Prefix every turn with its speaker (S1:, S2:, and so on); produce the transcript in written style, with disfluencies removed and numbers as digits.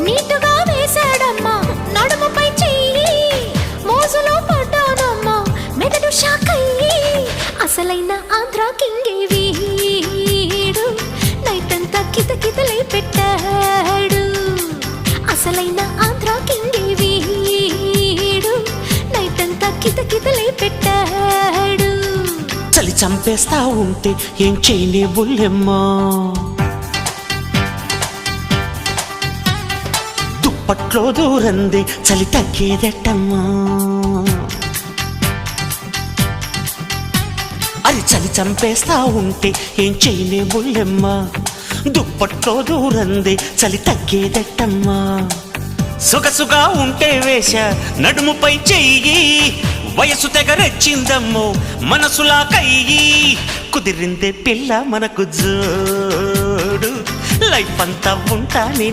S1: నీటుగా వేశాడమ్మా నడుముపై చెయ్యి మోజులో పడ్డానమ్మా మెదడు షాక్ అయ్యి అసలైన ఆంధ్ర కింగే వీడు నైట్ అంతా కితకితలే పెట్టాడు అసలైన ఆంధ్ర కింగే వీడు నైట్ అంతా కితకితలే పెట్టాడు
S2: చలి చంపేస్తా ఉంటే ఏం చేయలే బుల్లెమ్మా దుప్పట్లో దూరంది చలి తగ్గేదట్టమ్మా అది చలి చంపేస్తా ఉంటే ఏం చేయలే బుల్లెమ్మా దుప్పట్లో దూరంది చలి తగ్గేదట్టమ్మా సుగసుగా ఉంటే వేశ నడుముపై చెయ్యి వయసు తెగరెచ్చిందమ్మో మనసులా కయ్యి కుదిరిందే పిల్ల మనకు జోడు లైఫ్ అంతా ఉంటానే